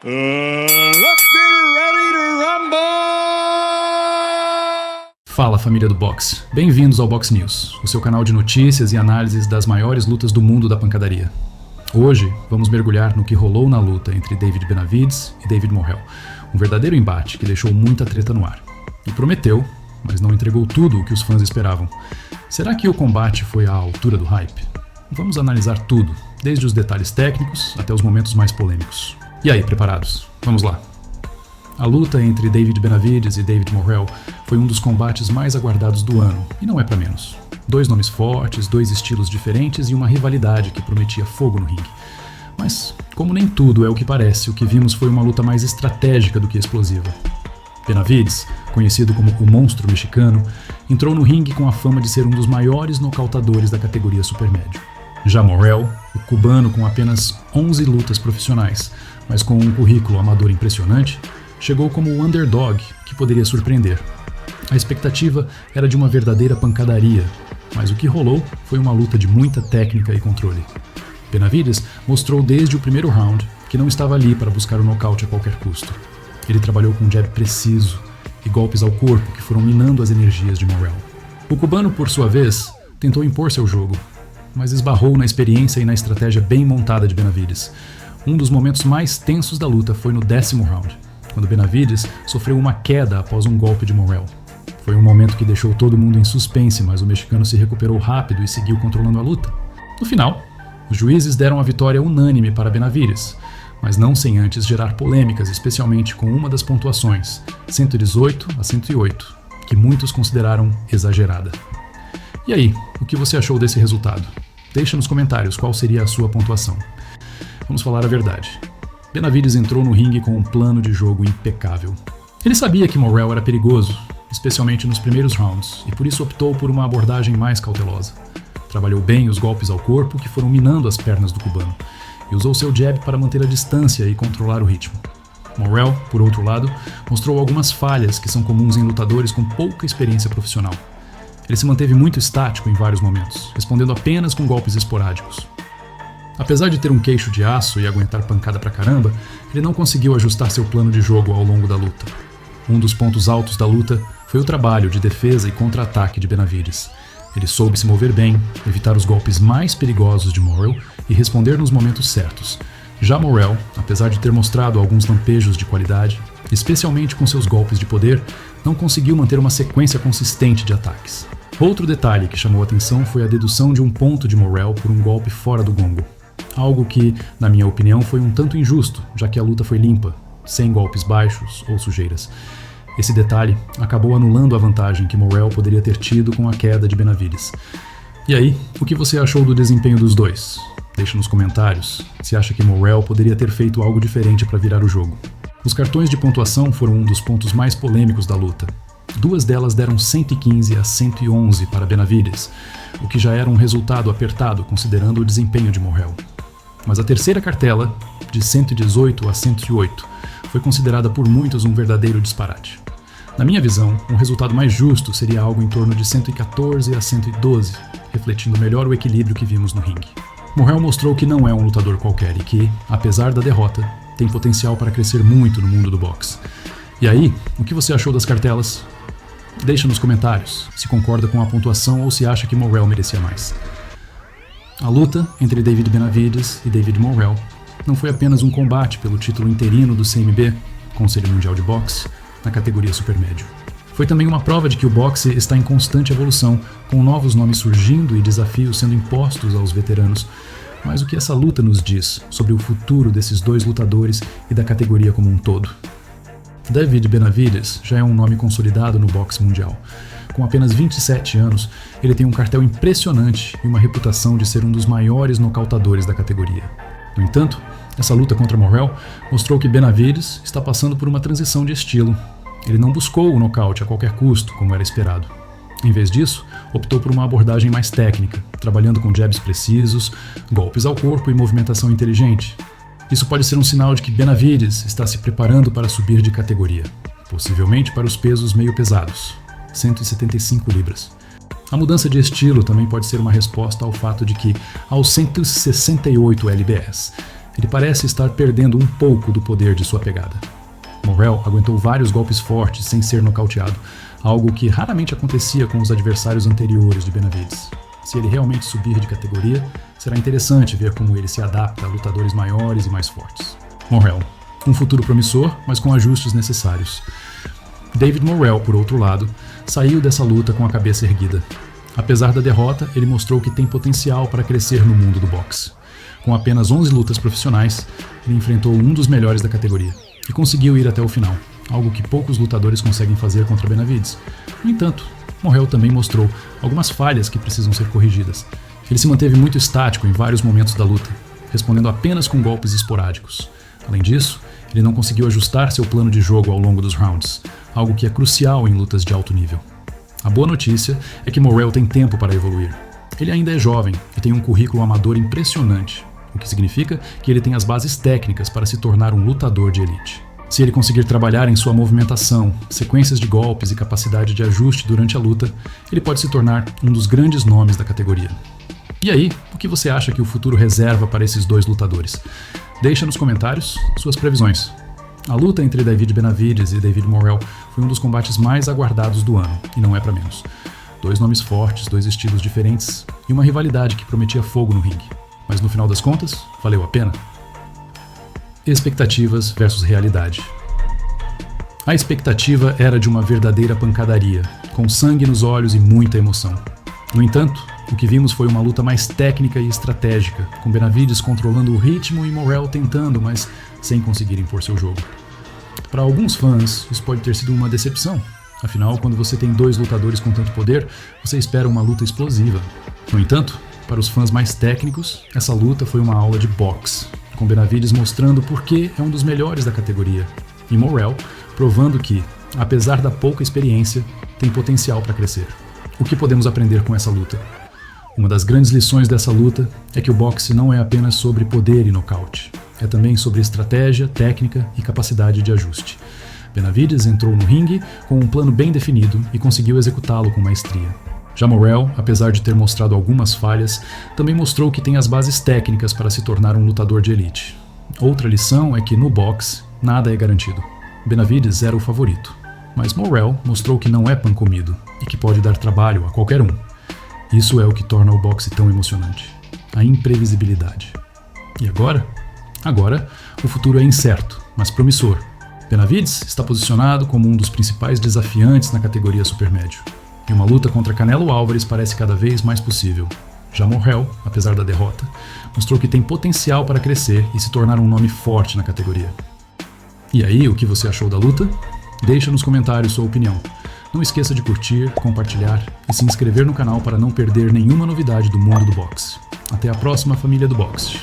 Let's get ready to rumble! Fala, família do boxe. Bem-vindos ao Box News, o seu canal de notícias e análises das maiores lutas do mundo da pancadaria. Hoje, vamos mergulhar no que rolou na luta entre David Benavidez e David Morrell, um verdadeiro embate que deixou muita treta no ar. E prometeu, mas não entregou tudo o que os fãs esperavam. Será que o combate foi à altura do hype? Vamos analisar tudo, desde os detalhes técnicos até os momentos mais polêmicos. E aí, preparados? Vamos lá! A luta entre David Benavidez e David Morrell foi um dos combates mais aguardados do ano, e não é pra menos. Dois nomes fortes, dois estilos diferentes e uma rivalidade que prometia fogo no ringue. Mas, como nem tudo é o que parece, o que vimos foi uma luta mais estratégica do que explosiva. Benavidez, conhecido como o monstro mexicano, entrou no ringue com a fama de ser um dos maiores nocautadores da categoria supermédio. Já Morrell, o cubano com apenas 11 lutas profissionais, mas com um currículo amador impressionante, chegou como o underdog que poderia surpreender. A expectativa era de uma verdadeira pancadaria, mas o que rolou foi uma luta de muita técnica e controle. Benavidez mostrou desde o primeiro round que não estava ali para buscar o nocaute a qualquer custo. Ele trabalhou com um jab preciso e golpes ao corpo que foram minando as energias de Morrell. O cubano, por sua vez, tentou impor seu jogo, mas esbarrou na experiência e na estratégia bem montada de Benavidez. Um dos momentos mais tensos da luta foi no 10º round, quando Benavidez sofreu uma queda após um golpe de Morrell. Foi um momento que deixou todo mundo em suspense, mas o mexicano se recuperou rápido e seguiu controlando a luta. No final, os juízes deram a vitória unânime para Benavidez, mas não sem antes gerar polêmicas, especialmente com uma das pontuações, 118-108, que muitos consideraram exagerada. E aí, o que você achou desse resultado? Deixa nos comentários qual seria a sua pontuação. Vamos falar a verdade. Benavidez entrou no ringue com um plano de jogo impecável. Ele sabia que Morrell era perigoso, especialmente nos primeiros rounds, e por isso optou por uma abordagem mais cautelosa. Trabalhou bem os golpes ao corpo que foram minando as pernas do cubano, e usou seu jab para manter a distância e controlar o ritmo. Morrell, por outro lado, mostrou algumas falhas que são comuns em lutadores com pouca experiência profissional. Ele se manteve muito estático em vários momentos, respondendo apenas com golpes esporádicos. Apesar de ter um queixo de aço e aguentar pancada pra caramba, ele não conseguiu ajustar seu plano de jogo ao longo da luta. Um dos pontos altos da luta foi o trabalho de defesa e contra-ataque de Benavidez. Ele soube se mover bem, evitar os golpes mais perigosos de Morrell e responder nos momentos certos. Já Morrell, apesar de ter mostrado alguns lampejos de qualidade, especialmente com seus golpes de poder, não conseguiu manter uma sequência consistente de ataques. Outro detalhe que chamou a atenção foi a dedução de um ponto de Morrell por um golpe fora do gongo. Algo que, na minha opinião, foi um tanto injusto, já que a luta foi limpa, sem golpes baixos ou sujeiras. Esse detalhe acabou anulando a vantagem que Morrell poderia ter tido com a queda de Benavidez. E aí, o que você achou do desempenho dos dois? Deixa nos comentários se acha que Morrell poderia ter feito algo diferente para virar o jogo. Os cartões de pontuação foram um dos pontos mais polêmicos da luta. Duas delas deram 115-111 para Benavidez, o que já era um resultado apertado considerando o desempenho de Morrell. Mas a terceira cartela, de 118-108, foi considerada por muitos um verdadeiro disparate. Na minha visão, um resultado mais justo seria algo em torno de 114-112, refletindo melhor o equilíbrio que vimos no ringue. Morrell mostrou que não é um lutador qualquer e que, apesar da derrota, tem potencial para crescer muito no mundo do boxe. E aí, o que você achou das cartelas? Deixa nos comentários se concorda com a pontuação ou se acha que Morrell merecia mais. A luta entre David Benavidez e David Morrell não foi apenas um combate pelo título interino do CMB, Conselho Mundial de Boxe, na categoria supermédio. Foi também uma prova de que o boxe está em constante evolução, com novos nomes surgindo e desafios sendo impostos aos veteranos. Mas o que essa luta nos diz sobre o futuro desses dois lutadores e da categoria como um todo? David Benavidez já é um nome consolidado no boxe mundial. Com apenas 27 anos, ele tem um cartel impressionante e uma reputação de ser um dos maiores nocautadores da categoria. No entanto, essa luta contra Morrell mostrou que Benavidez está passando por uma transição de estilo. Ele não buscou o nocaute a qualquer custo, como era esperado. Em vez disso, optou por uma abordagem mais técnica, trabalhando com jabs precisos, golpes ao corpo e movimentação inteligente. Isso pode ser um sinal de que Benavidez está se preparando para subir de categoria, possivelmente para os pesos meio pesados, 175 libras. A mudança de estilo também pode ser uma resposta ao fato de que, aos 168 lbs, ele parece estar perdendo um pouco do poder de sua pegada. Morrell aguentou vários golpes fortes sem ser nocauteado, algo que raramente acontecia com os adversários anteriores de Benavidez. Se ele realmente subir de categoria, será interessante ver como ele se adapta a lutadores maiores e mais fortes. Morrell, um futuro promissor, mas com ajustes necessários. David Morrell, por outro lado, saiu dessa luta com a cabeça erguida. Apesar da derrota, ele mostrou que tem potencial para crescer no mundo do boxe. Com apenas 11 lutas profissionais, ele enfrentou um dos melhores da categoria e conseguiu ir até o final, algo que poucos lutadores conseguem fazer contra Benavidez. No entanto, Morrell também mostrou algumas falhas que precisam ser corrigidas. Ele se manteve muito estático em vários momentos da luta, respondendo apenas com golpes esporádicos. Além disso, ele não conseguiu ajustar seu plano de jogo ao longo dos rounds, algo que é crucial em lutas de alto nível. A boa notícia é que Morrell tem tempo para evoluir. Ele ainda é jovem e tem um currículo amador impressionante, o que significa que ele tem as bases técnicas para se tornar um lutador de elite. Se ele conseguir trabalhar em sua movimentação, sequências de golpes e capacidade de ajuste durante a luta, ele pode se tornar um dos grandes nomes da categoria. E aí, o que você acha que o futuro reserva para esses dois lutadores? Deixa nos comentários suas previsões. A luta entre David Benavidez e David Morrell foi um dos combates mais aguardados do ano, e não é para menos. Dois nomes fortes, dois estilos diferentes e uma rivalidade que prometia fogo no ringue. Mas no final das contas, valeu a pena? Expectativas versus realidade. A expectativa era de uma verdadeira pancadaria, com sangue nos olhos e muita emoção. No entanto, o que vimos foi uma luta mais técnica e estratégica, com Benavidez controlando o ritmo e Morrell tentando, mas sem conseguir impor seu jogo. Para alguns fãs, isso pode ter sido uma decepção. Afinal, quando você tem dois lutadores com tanto poder, você espera uma luta explosiva. No entanto, para os fãs mais técnicos, essa luta foi uma aula de boxe, com Benavidez mostrando por que é um dos melhores da categoria, e Morrell provando que, apesar da pouca experiência, tem potencial para crescer. O que podemos aprender com essa luta? Uma das grandes lições dessa luta é que o boxe não é apenas sobre poder e nocaute. É também sobre estratégia, técnica e capacidade de ajuste. Benavidez entrou no ringue com um plano bem definido e conseguiu executá-lo com maestria. Já Morrell, apesar de ter mostrado algumas falhas, também mostrou que tem as bases técnicas para se tornar um lutador de elite. Outra lição é que no boxe, nada é garantido. Benavidez era o favorito, mas Morrell mostrou que não é pão comido e que pode dar trabalho a qualquer um. Isso é o que torna o boxe tão emocionante. A imprevisibilidade. E agora? Agora, o futuro é incerto, mas promissor. Benavidez está posicionado como um dos principais desafiantes na categoria supermédio. E uma luta contra Canelo Álvares parece cada vez mais possível. Já Morrell, apesar da derrota, mostrou que tem potencial para crescer e se tornar um nome forte na categoria. E aí, o que você achou da luta? Deixa nos comentários sua opinião. Não esqueça de curtir, compartilhar e se inscrever no canal para não perder nenhuma novidade do mundo do boxe. Até a próxima, família do boxe.